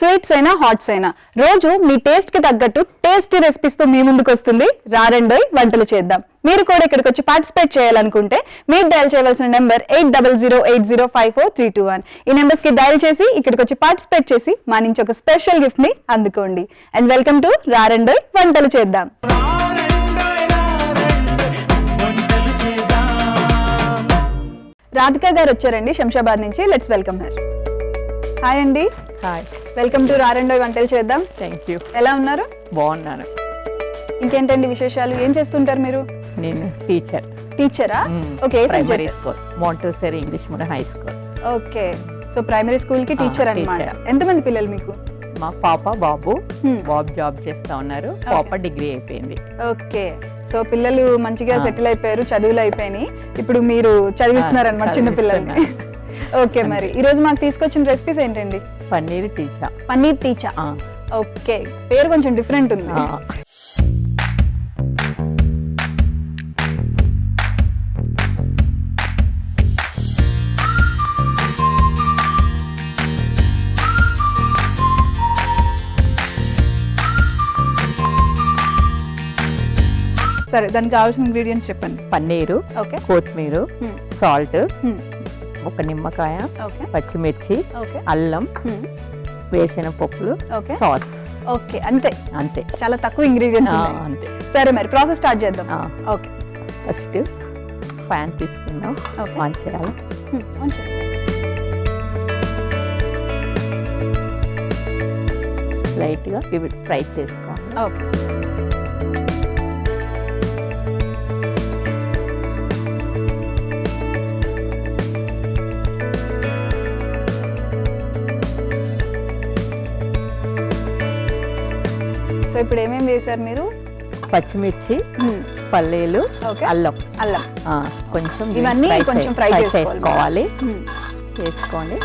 Sweets అయినా hots అయినా రోజు మీ టేస్ట్ కి తగ్గట్టు టేస్టీ రెసిపీస్ తో మీ ముందుకు వస్తుంది రారండోయ్ వంటలు చేద్దాం. మీరు కూడా ఇక్కడికి వచ్చి పార్టిసిపేట్ చేయాలనుకుంటే మీరు డయల్ చేయవలసిన నెంబర్ 8008054321. ఈ నెంబర్స్ కి డయల్ చేసి ఇక్కడికి వచ్చి పార్టిసిపేట్ చేసి మా నుంచి ఒక స్పెషల్ గిఫ్ట్ ని అందుకోండి. And welcome to Rarandoi Vantalu చేద్దాం. రాధిక గారు వచ్చారండి శంషాబాద్ నుంచి. Let's welcome her. హాయ్ అండి. Hi, welcome to Rarandoi Vantalu Cheddam. Thank you. ఎలా ఉన్నారు? బాగున్నాను. ఇంకేంటండి విశేషాలు? ఏం చేస్తుంటారు మీరు? నేను టీచర్. టీచరా? Okay. Primary school, montessori English medium high school. Okay. So primary school కి టీచర్ అన్నమాట. ఎంతమంది పిల్లలు మీకు? మా పాప బాబు. బాబు జాబ్ చేస్తా ఉన్నారు, పాప డిగ్రీ అయిపోయింది. ఓకే. సో పిల్లలు మంచిగా సెటిల్ అయిపోయారు, చదువులు అయిపోయినాయి, ఇప్పుడు మీరు చదివిస్తున్నారు అన్నమాట చిన్న పిల్లల్ని. ఓకే. మరి ఈ రోజు మాకు తీసుకొచ్చిన రెసిపీస్ ఏంటండి? పన్నీర్ టీచా. పన్నీర్ టీచా. ఓకే, పేరు కొంచెం డిఫరెంట్ ఉంది. సరే, దానికి కావాల్సిన ఇంగ్రీడియంట్స్ చెప్పండి. పన్నీరు, ఓకే, కొత్తిమీర, సాల్ట్, ఒక నిమ్మకాయ, ఓకే, పచ్చిమిర్చి, ఓకే, అల్లం, వేసిన పప్పులు, ఓకే, సాస్. ఓకే. అంతే అంతే, చాలా తక్కువ ఇంగ్రీడియంట్స్ అంతే. సరే, మరి ప్రాసెస్ స్టార్ట్ చేద్దాం. ఓకే. ఫస్ట్ ప్యాన్ తీసుకుందాం. ఆన్ చేయాలి. లైట్గా ఇవి ఫ్రై చేసుకోవాలి. ఓకే. సో ఇప్పుడు ఏమేమి వేశారు మీరు? పచ్చిమిర్చి, పల్లీలు, అల్లం. అల్లం కొంచెం ఇవన్నీ కొంచెం ఫ్రై చేసుకోవాలి. చేసుకోండి.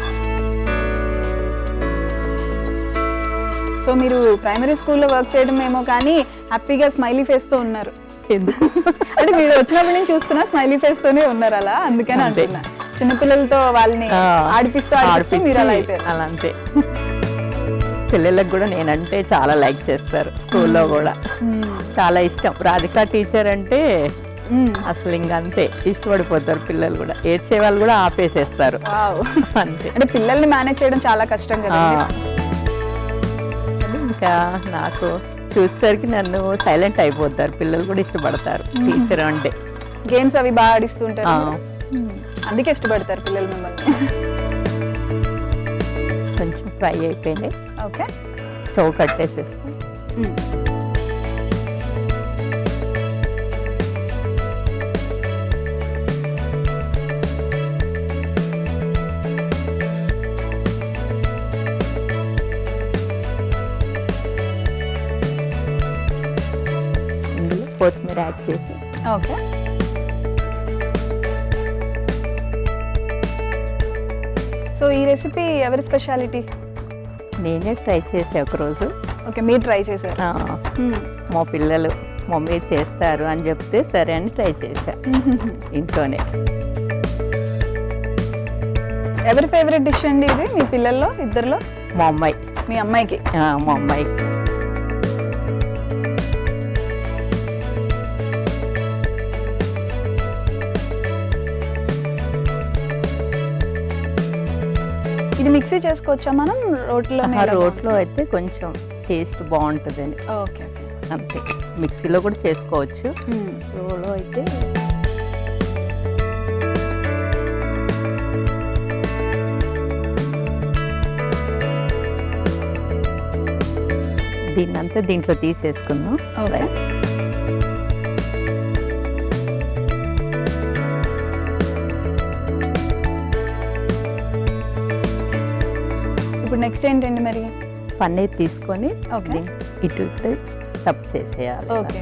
సో మీరు ప్రైమరీ స్కూల్లో వర్క్ చేయడం ఏమో కానీ హ్యాపీగా స్మైలీ ఫేస్ తో ఉన్నారు. ఎందుకు అంటే మీరు వచ్చినప్పటి నుంచి చూస్తున్నా స్మైలీ ఫేస్ తోనే ఉన్నారు అలా, అందుకని అంటున్నా. చిన్నపిల్లలతో వాళ్ళని ఆడిపిస్తూ మీరు అలా అయిపోయారు. అలా అంతే. పిల్లలకు కూడా నేనంటే చాలా లైక్ చేస్తారు. స్కూల్లో కూడా చాలా ఇష్టం. రాధిక టీచర్ అంటే అసలు ఇంకంతే ఇష్టపడిపోతారు పిల్లలు కూడా. ఏడ్చే వాళ్ళు కూడా ఆపేసేస్తారు. అంతే. అంటే పిల్లల్ని మేనేజ్ చేయడం చాలా కష్టం కదా. ఇంకా నాకు చూసేసరికి నన్ను సైలెంట్ అయిపోతారు. పిల్లలు కూడా ఇష్టపడతారు టీచర్ అంటే. గేమ్స్ అవి బాగా ఆడిస్తుంటారు, అందుకే ఇష్టపడతారు పిల్లలు మిమ్మల్ని. కొంచెం ఫ్రై అయిపోయింది. ఓకే. స్టవ్ కట్టేసేస్తాం. ఇందులో కొత్తిమీర యాడ్ చేసి. ఓకే. సో ఈ రెసిపీ ఎవరి స్పెషాలిటీ? నేనే ట్రై చేసా ఒకరోజు. ఓకే, మీరు ట్రై చేశారు. మా పిల్లలు మమ్మీ చేస్తారు అని చెప్తే సరే అని ట్రై చేశా ఇంట్లోనే. ఎవరి ఫేవరెట్ డిష్ అండి ఇది మీ పిల్లల్లో ఇద్దరిలో? మా అమ్మాయి. మీ అమ్మాయికి? మా అమ్మాయి. ఇది మిక్సీ చేసుకోవచ్చా మనం? రోట్లో అయితే కొంచెం టేస్ట్ బాగుంటుందని. ఓకే. అంతే. మిక్సీలో కూడా చేసుకోవచ్చు. రోలో అయితే దీన్నంతా దీంట్లో తీసేసుకుందాం. ఇప్పుడు నెక్స్ట్ ఏంటండి మరి? పన్నీర్ తీసుకొని ఓకే ఇటు స్టఫ్ చేసేయాలి. ఓకే.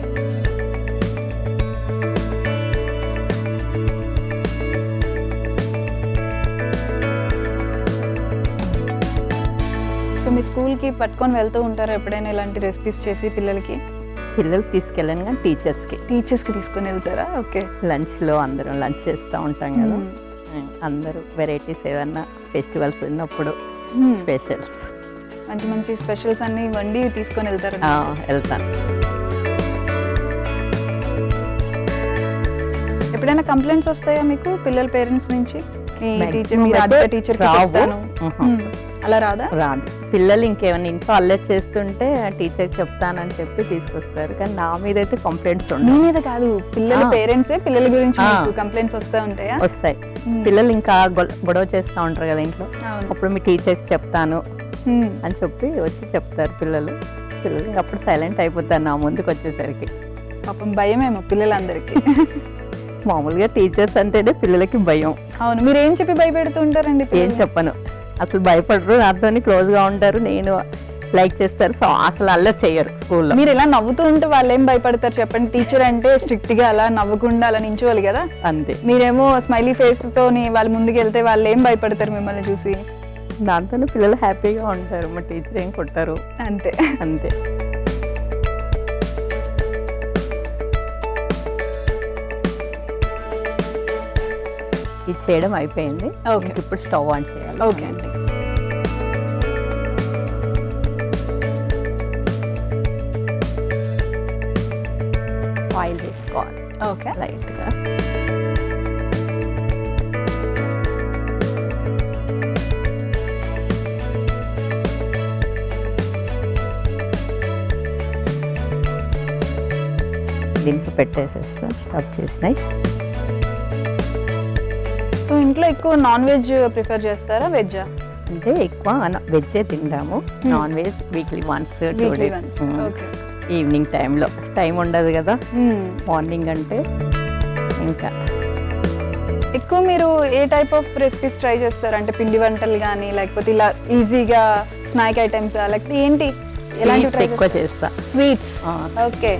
సో మీ స్కూల్కి పట్టుకొని వెళ్తూ ఉంటారా ఎప్పుడైనా ఇలాంటి రెసిపీస్ చేసి పిల్లలకి? పిల్లలు తీసుకెళ్ళాను కానీ టీచర్స్కి టీచర్స్ కి తీసుకుని వెళ్తారా? ఓకే. లంచ్లో అందరం లంచ్ చేస్తూ ఉంటాం కదా, అందరూ వెరైటీస్ ఏదన్నా ఫెస్టివల్స్ ఉన్నప్పుడు స్పెషల్స్ మంచి మంచి స్పెషల్స్ అన్ని వండి తీసుకొని వెళ్తారు. వెళ్తాను. ఎప్పుడైనా కంప్లైంట్స్ వస్తాయా మీకు పిల్లల పేరెంట్స్ నుంచి? టీచర్ అలా రాదా? రాదు. పిల్లలు ఇంకేమైనా ఇంట్లో అల్లరి చేస్తుంటే టీచర్ చెప్తానని చెప్పి తీసుకొస్తారు, కానీ నా మీద అయితే కంప్లైంట్స్ మీ మీద కాదు, పిల్లల పేరెంట్సే పిల్లల గురించి కంప్లైంట్స్ వస్తూ ఉంటాయా? వస్తాయి. పిల్లలు ఇంకా గొడవ చేస్తూ ఉంటారు కదా ఇంట్లో, అప్పుడు మీ టీచర్స్ చెప్తాను అని చెప్పి వచ్చి చెప్తారు పిల్లలు. అప్పుడు సైలెంట్ అయిపోతారు నా ముందుకు వచ్చేసరికి. పాపం భయమేమో పిల్లలందరికీ. మామూలుగా టీచర్స్ అంటేనే పిల్లలకి భయం. అవును. మీరు ఏం చెప్పి భయపెడుతూ ఉంటారండి? ఏం చెప్పను, అసలు భయపడరు, నాతో క్లోజ్ గా ఉంటారు, నేను లైక్ చేస్తారు, సో అసలు అల్లరి చెయ్యరు స్కూల్లో. మీరు ఇలా నవ్వుతూ ఉంటే వాళ్ళు ఏం భయపడతారు చెప్పండి? టీచర్ అంటే స్ట్రిక్ట్ గా అలా నవ్వకుండా అలా నించోవాలి కదా, అంతే. మీరేమో స్మైలీ ఫేస్ తోని వాళ్ళు ముందుకు వెళ్తే వాళ్ళు ఏం భయపడతారు మిమ్మల్ని చూసి? దాంతోనే పిల్లలు హ్యాపీగా ఉంటారు, మా టీచర్ ఏం కొట్టారు. అంతే అంతే. ఇది చేయడం అయిపోయింది. ఇప్పుడు స్టవ్ ఆన్ చేయాలి. ఓకే అండి. ఆయిల్ వేసుకోవాలి. ఓకే. లైట్గా. దింపు పెట్టేసేస్తా. స్టవ్ చేసినాయి. సో ఇంట్లో ఎక్కువ నాన్ వెజ్ ప్రిఫర్ చేస్తారా వెజ్జా? అంటే ఎక్కువ వెజ్జే తింటాము, non veg weekly once, 2 days. Evening టైంలో టైం ఉండదు కదా, మార్నింగ్ అంటే ఇంకా. ఎక్కువ మీరు ఏ టైప్ ఆఫ్ రెసిపీస్ ట్రై చేస్తారు? అంటే పిండి వంటలు కానీ, లేకపోతే ఇలా ఈజీగా స్నాక్ ఐటమ్స్, లేకపోతే ఏంటి ఎలాంటి ఎక్కువ చేస్తా? స్వీట్స్. ఓకే.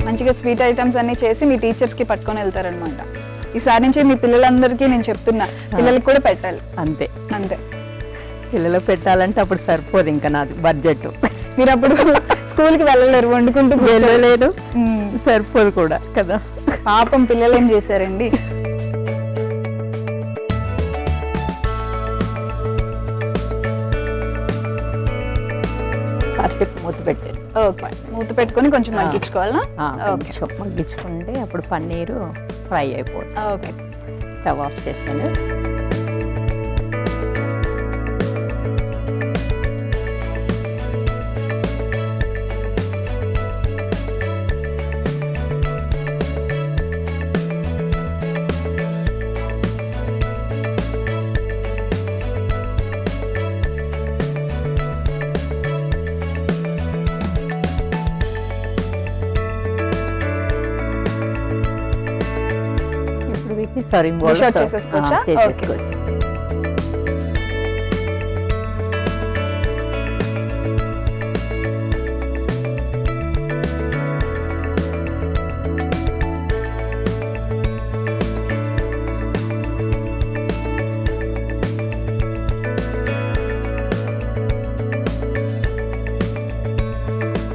మంచిగా స్వీట్ ఐటమ్స్ అన్ని చేసి మీ టీచర్స్ కి పట్టుకొని వెళ్తారనమాట. ఈసారి నుంచి మీ పిల్లలందరికీ నేను చెప్తున్నా, పిల్లలకి కూడా పెట్టాలి. అంతే అంతే. పిల్లలకు పెట్టాలంటే అప్పుడు సరిపోదు ఇంకా నాది బడ్జెట్. మీరు అప్పుడు స్కూల్కి వెళ్ళలేరు, వండుకుంటూ వెళ్ళలేదు, సరిపోదు కూడా కదా. పాపం పిల్లలు ఏం చేశారండి? మూత పెట్టేది. ఓకే. మూత పెట్టుకొని కొంచెం మగ్గించుకోవాలా? మగ్గించుకుంటే అప్పుడు పన్నీరు ఫ్రై అయిపోతుంది. ఓకే. స్టవ్ ఆఫ్ చేస్తాను. సర్వింగ్ బౌల్ చేసేసుకోవచ్చు.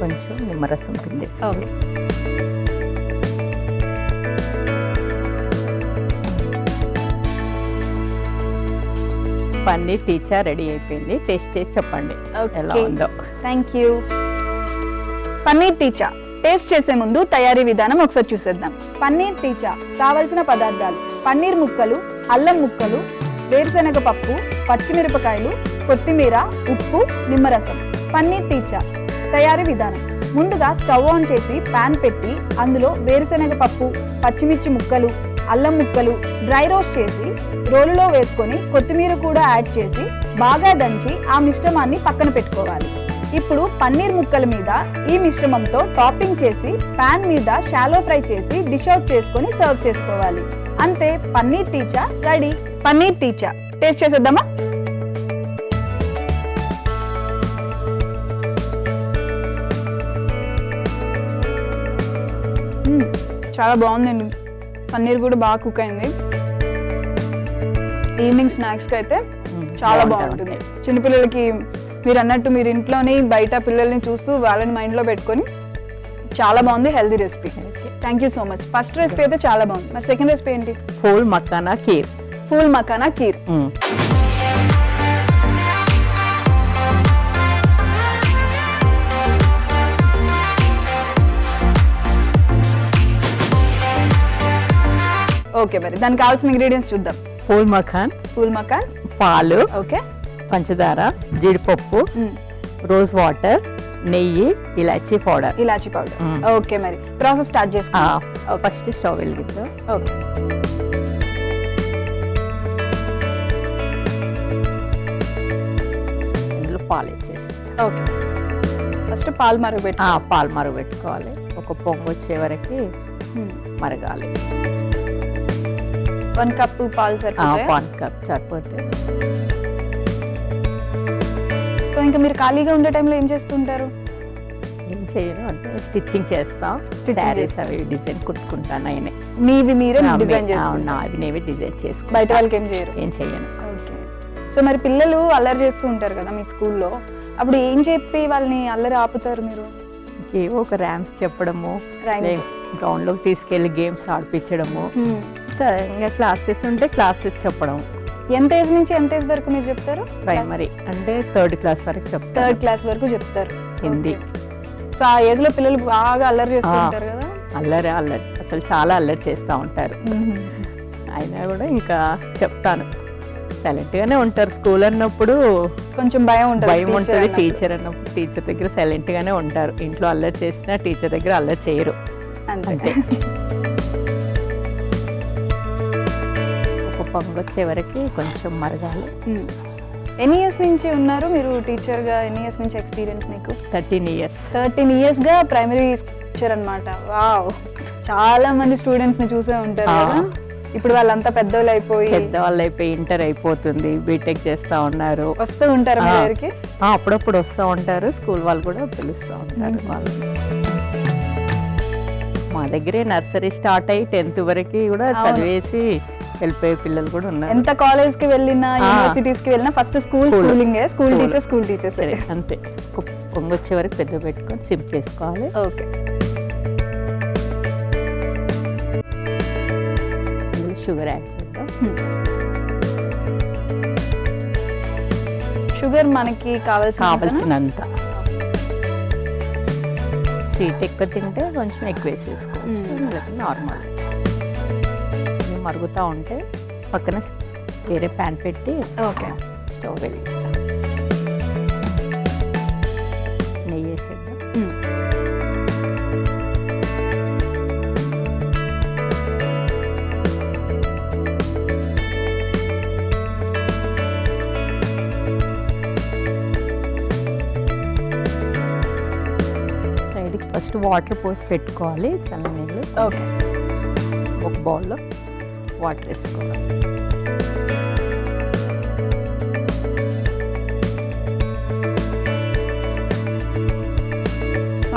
కొంచెం నిమ్మరసం పిండేసి. ఓకే. పన్నీర్ టీచా రెడీ అయిపోయింది. టేస్ట్ చేసి చెప్పండి ఎలా ఉందో. Thank you. పన్నీర్ టీచా టేస్ట్ చేసే ముందు తయారీ విధానం ఒకసారి చూసేద్దాం. పన్నీర్ టీచా కావలసిన పదార్థాలు: పన్నీర్ ముక్కలు, అల్లం ముక్కలు, వేరుశనగ పప్పు, పచ్చిమిరపకాయలు, కొత్తిమీర, ఉప్పు, నిమ్మరసం. పన్నీర్ టీచా తయారీ విధానం: ముందుగా స్టవ్ ఆన్ చేసి పాన్ పెట్టి అందులో వేరుశనగ పప్పు, పచ్చిమిర్చి ముక్కలు, అల్లం ముక్కలు డ్రై రోస్ట్ చేసి రోలులో వేసుకొని కొత్తిమీర కూడా యాడ్ చేసి బాగా దంచి ఆ మిశ్రమాన్ని పక్కన పెట్టుకోవాలి. ఇప్పుడు పన్నీర్ ముక్కల మీద ఈ మిశ్రమంతో టాపింగ్ చేసి పాన్ మీద షాలో ఫ్రై చేసి డిష్ అవుట్ చేసుకొని సర్వ్ చేసుకోవాలి. అంతే, పన్నీర్ టీచా రెడీ. పన్నీర్ టీచా టేస్ట్ చేసేద్దామా? చాలా బాగుందండి. పన్నీర్ కూడా బాగా కుక్ అయింది. ఈవినింగ్ స్నాక్స్కి అయితే చాలా బాగుంటుంది. చిన్నపిల్లలకి మీరు అన్నట్టు మీరు ఇంట్లోని బయట పిల్లల్ని చూస్తూ వాళ్ళని మైండ్లో పెట్టుకొని చాలా బాగుంది, healthy recipe. Thank you so much. First recipe అయితే చాలా బాగుంది, మరి సెకండ్ రెసిపీ ఏంటి? ఫూల్ మకానా ఖీర్. ఫూల్ మకానా ఖీర్. ఓకే, మరి దానికి కావాల్సిన ఇంగ్రీడియంట్స్ చూద్దాం. ఫూల్ మఖాన్, పాలు, ఓకే, పంచదార, జీడిపప్పు, రోజ్ వాటర్, నెయ్యి, ఇలాచీ పౌడర్. ఓకే, మరి ప్రాసెస్ స్టార్ట్ చేసుకుందాం. ఫస్ట్ స్టవ్ వెలిగిద్దాం. ఓకే, ఇందులో పాలు వేసేసి. ఓకే, ఫస్ట్ పాలు మరగబెట్టుకోవాలి. ఒక పొంగు వచ్చే వరకు మరగాలి. 1 కప్ పాలు సరిపోతాయి? 1 కప్ సరిపోతాయి. సో ఇంకా మీరు ఖాళీగా ఉండే టైంలో ఏం చేస్తుంటారు? ఏం చేయను అంటే స్టిచ్చింగ్ చేస్తాం. శారీస్ అవి డిజైన్ కుట్టుకుంటాను. ఆయన మీవి మీరే డిజైన్ చేసుకుంటారు? అవి నేవి డిజైన్ చేసుకుంటాను. బయట వాళ్ళకి ఏం చేయరు? ఏం చేయను. ఓకే. సో మరి పిల్లలు అల్లరి చేస్తూ ఉంటారు కదా మీ స్కూల్లో, అప్పుడు ఏం చెప్పి వాళ్ళని అల్లరి ఆపుతారు మీరు? ఏవో ఒక ర్యామ్స్ చెప్పడము, గ్రౌండ్ లోకి తీసుకెళ్లి గేమ్స్ ఆడిపించడము, ఇంకా క్లాసెస్ ఉంటే క్లాసెస్ చెప్పడం. ఎంత ఏజ్ నుంచి ఎంత ఏజ్ వరకు మీరు చెప్తారు? ప్రైమరీ అంటే 3rd క్లాస్ వరకు చెప్తారు. 3rd క్లాస్ వరకు చెప్తారు హిందీ. సో ఆ ఏజ్ లో పిల్లలు బాగా అల్లరి చేస్తూ ఉంటారు కదా? అల్లరి అసలు చాలా అల్లరి చేస్తూ ఉంటారు. అయినా కూడా ఇంకా చెప్తాను. సైలెంట్ గానే ఉంటారు. స్కూల్ అన్నప్పుడు కొంచెం భయం ఉంటుంది. టీచర్ అన్నప్పుడు టీచర్ దగ్గర సైలెంట్ గానే ఉంటారు. ఇంట్లో అల్లరి చేసినా టీచర్ దగ్గర అల్లరి చేయరు. అంతే. ఒక పొంగు వచ్చే వరకు కొంచెం మరగాలి. ఎన్ని ఇయర్స్ నుంచి ఉన్నారు మీరు టీచర్ గా? ఎన్ని ఇయర్స్ నుంచి ఎక్స్పీరియన్స్ మీకు? 13 years. 13 years గా ప్రైమరీ టీచర్ అన్నమాట. వావ్, చాలా మంది స్టూడెంట్స్ ని చూసే ఉంటారు కదా. ఇప్పుడు వాళ్ళంతా పెద్దవాళ్ళు అయిపోయి ఇంటర్ అయిపోతుంది, బీటెక్ చేస్తా ఉన్నారు. వస్తూ ఉంటారు మీ దగ్గరికి? అప్పుడప్పుడు వస్తూ ఉంటారు. స్కూల్ వాళ్ళు కూడా పిలుస్తూ ఉంటారు. వాళ్ళు మా దగ్గరే నర్సరీ స్టార్ట్ అయ్యి 10th వరకు కూడా చదివేసి వెళ్ళిపోయే పిల్లలు కూడా ఉన్నారు. ఎంత కాలేజ్ కి వెళ్ళినా యూనివర్సిటీస్ కి వెళ్ళినా ఫస్ట్ స్కూలింగ్, స్కూల్ టీచర్స్ అంతే. పొంగొచ్చే వరకు పెద్ద పెట్టుకొని సిమ్ చేసుకోవాలి. ఓకే, షుగర్ యాడ్ చేద్దాం. షుగర్ మనకి కావాల్సినంత. స్వీట్ ఎక్కువ తింటే కొంచెం ఎక్కువ వేసేసుకోవచ్చు. నార్మల్ మరుగుతూ ఉంటే పక్కన వేరే ప్యాన్ పెట్టి ఓకే స్టవ్ వెళ్ళి నెయ్యి వేసేద్దాం. సైడ్కి ఫస్ట్ వాటర్ పోసి పెట్టుకోవాలి, చల్ల నీళ్ళు. ఓకే, ఒక బౌల్లో వాటర్ వేసుకోవాలి.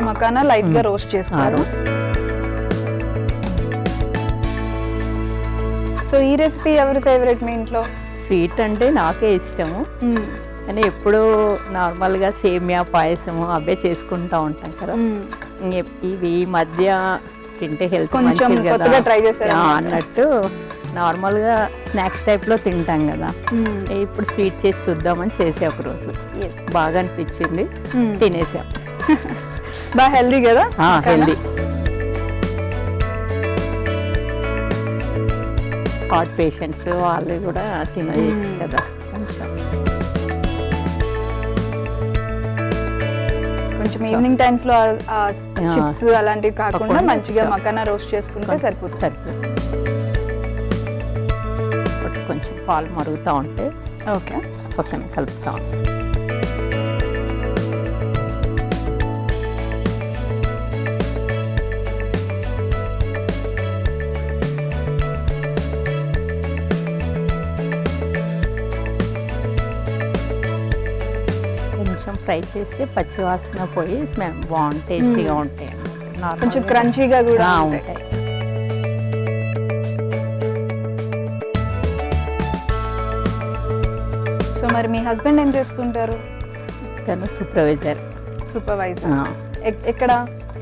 మకానా లైట్ గా రోస్ట్ చేసుకోవాలి. సో ఈ రెసిపీ ఎవరి ఫేవరెట్ మీ ఇంట్లో? స్వీట్ అంటే నాకే ఇష్టము, కానీ ఎప్పుడు నార్మల్గా సేమియా పాయసము అవే చేసుకుంటా ఉంటాం కదా. ఇవి ఈ మధ్య తింటే హెల్త్ మంచిది కదా ట్రై చేశారు అన్నట్టు నార్మల్గా స్నాక్స్ టైప్లో తింటాం కదా. ఇప్పుడు స్వీట్ చేసి చూద్దామని చేసే ఒక రోజు బాగా అనిపించింది, తినేసాం. బాగా హెల్దీ కదా? హెల్దీ. హార్ట్ పేషెంట్స్ వాళ్ళు కూడా తినవచ్చు కదా. కొంచెం ఈవినింగ్ టైమ్స్ లో చిప్స్ అలాంటివి కాకుండా మంచిగా మకానా రోస్ట్ చేసుకుంటే సరిపోతుంది. కొంచెం పాలు మరుగుతూ ఉంటే ఓకే పక్కన కలుపుతా ఉంటాం. కొంచెం ఫ్రై చేస్తే పచ్చి వాసన పోయి స్మెల్ బాగుంది, టేస్టీగా ఉంటాయి. కొంచెం క్రంచీగా కూడా ఉంటాయి. సో మరి మీ హస్బెండ్ ఏం చేస్తుంటారు? తను సూపర్వైజర్. సూపర్వైజర్ ఎక్కడ?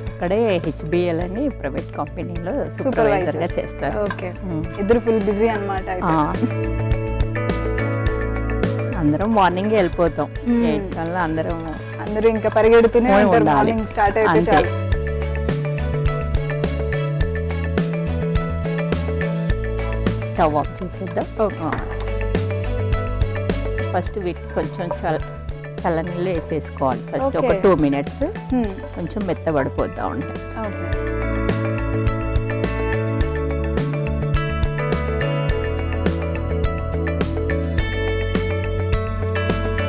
అక్కడే హెచ్బిఎల్ అని ప్రైవేట్ కంపెనీలో సూపర్వైజర్ గా చేస్తారు. ఓకే, ఇద్దరు ఫుల్ బిజీ అన్నమాట. అందరం మార్నింగ్ వెళ్ళిపోతాం 8 కల్లా. అందరూ ఇంకా పరిగెడుతూనే ఉంటారు మార్నింగ్ స్టార్ట్ అయితే చాలు. స్టవ్ ఆఫ్ చేసేద్దాం. ఫస్ట్ వీటికి కొంచెం చల్లనీళ్ళు వేసేసుకోవాలి. ఫస్ట్ ఒక 2 minutes కొంచెం మెత్తబడిపోతా ఉంటాయి.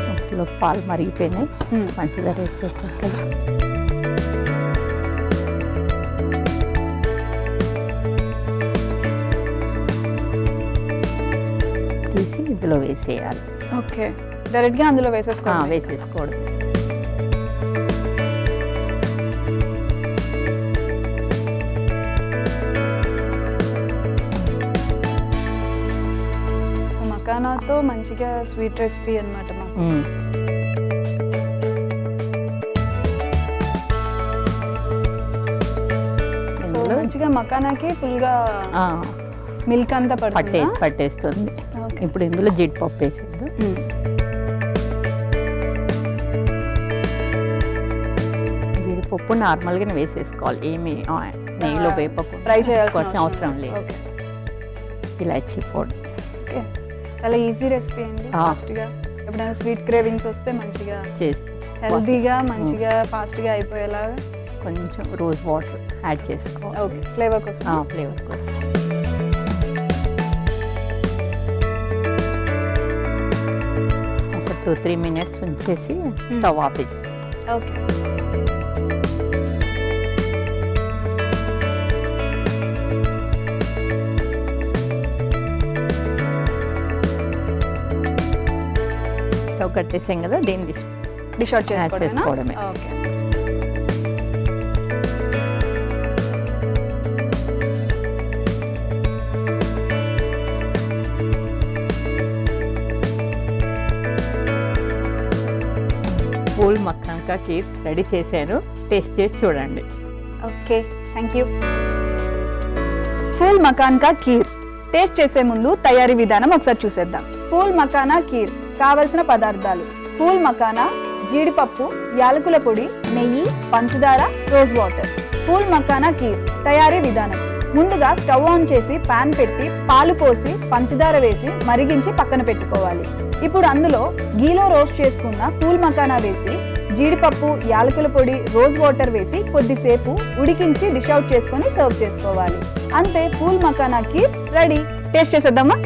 మిక్సీలో పాలు మరిగిపోయినాయి, పంచదార వేసేసాం. తీసి ఇందులో వేసేయాలి. ఓకే, డైరెక్ట్ గా అందులో వేసేసుకోవడం. సో మకానాతో మంచిగా స్వీట్ రెసిపీ అన్నమాట మాకు. సో మంచిగా మకానాకి ఫుల్ గా మిల్క్ అంతా పట్టేస్తుంది. ఇప్పుడు ఇందులో జీడిపప్పు వేసేద్దాం. జీడిపప్పు నార్మల్గా వేసేసుకోవాలి, ఏమి నెయ్యిలో వేపకుండా ఫ్రై చేయాల్సిన అవసరం లేదు. ఇలాచీ పౌడర్. చాలా ఈజీ రెసిపీ అండి. ఫాస్ట్గా ఎప్పుడైనా స్వీట్ క్రేవింగ్స్ వస్తే మంచిగా హెల్తీగా మంచిగా ఫాస్ట్గా అయిపోయేలాగా కొంచెం రోజ్ వాటర్ యాడ్ చేసుకోవాలి. ఓకే, ఫ్లేవర్ కోసం. ఒక 2-3 minutes ఉంచేసి స్టవ్ ఆఫీస్. ఓకే, స్టవ్ కట్టేసాం కదా, దీన్ని డిష్ అవుట్ చేసుకోవడమే. ఓకే, ఫూల్ మక్కాన్ కా ఖీర్ రెడీ చేశాను, టేస్ట్ చేసి చూడండి. Okay, thank you. ఫూల్ మకాన్ కా ఖీర్ టేస్ట్ చేసే ముందు తయారీ విధానం ఒకసారి చూసేద్దాం. ఫూల్ మకానా ఖీర్ కావలసిన పదార్థాలు: ఫూల్ మకానా, జీడిపప్పు, యాలకుల పొడి, నెయ్యి, పంచదార, రోజ్ వాటర్. ఫూల్ మకానా ఖీర్ తయారీ విధానం: ముందుగా స్టవ్ ఆన్ చేసి పాన్ పెట్టి పాలు పోసి పంచదార వేసి మరిగించి పక్కన పెట్టుకోవాలి. ఇప్పుడు అందులో గీలో రోస్ట్ చేసుకున్న ఫూల్ మకానా వేసి జీడిపప్పు, యాలకుల పొడి, రోజ్ వాటర్ వేసి కొద్దిసేపు ఉడికించి డిష్ అవుట్ చేసుకొని సర్వ్ చేసుకోవాలి. అంతే, ఫూల్ మకానా ఖీర్ రెడీ. టేస్ట్ చేసేద్దామా?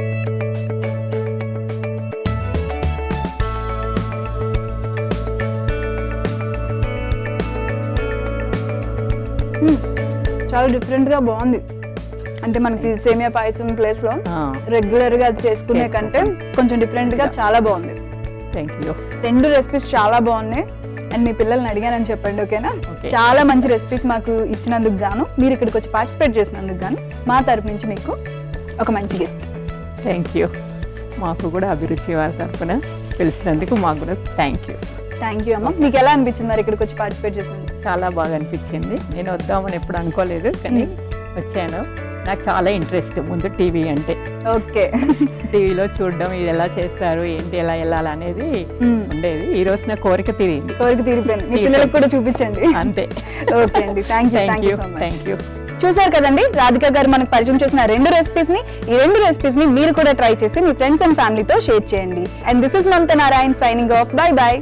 చాలా డిఫరెంట్గా బాగుంది. అంటే మనకి సేమియా పాయసం ప్లేస్లో రెగ్యులర్గా చేసుకునే కంటే కొంచెం డిఫరెంట్గా చాలా బాగుంది. Thank you. 2 రెసిపీస్ చాలా బాగున్నాయి. అండ్ మీ పిల్లల్ని అడిగానని చెప్పండి, ఓకేనా? చాలా మంచి రెసిపీస్ మాకు ఇచ్చినందుకు గాను, మీరు ఇక్కడికి వచ్చి పార్టిసిపేట్ చేసినందుకు గాను మా తరపు నుంచి మీకు ఒక మంచి గిఫ్ట్. Thank you. మాకు కూడా అభిరుచి వారి తరఫున తెలిసినందుకు మాకు కూడా థ్యాంక్ యూ. థ్యాంక్ యూ అమ్మ. మీకు ఎలా అనిపించింది మరి ఇక్కడికి వచ్చి పార్టిసిపేట్ చేసినందుకు? చాలా బాగా అనిపించింది. నేను వద్దామని ఎప్పుడు అనుకోలేదు, కానీ వచ్చాను. నాకు చాలా ఇంట్రెస్ట్ ముందు టీవీ అంటే. ఓకే, టీవీలో చూడడం, ఇది ఎలా చేస్తారు, ఏంటి, ఎలా వెళ్ళాలనేది ఉండేది. ఈ రోజు నా కోరిక తీరింది. తీరిపోయింది. మీ పిల్లలకు కూడా చూపించండి. అంతే. ఓకే అండి, థ్యాంక్ యూ. చూసారు కదండి, రాధిక గారు మనకు పరిచయం చేసిన 2 రెసిపీస్ ని. ఈ 2 రెసిపీస్ ని మీరు కూడా ట్రై చేసి మీ ఫ్రెండ్స్ అండ్ ఫ్యామిలీతో షేర్ చేయండి. And this is Mamata Narayan signing off. By by.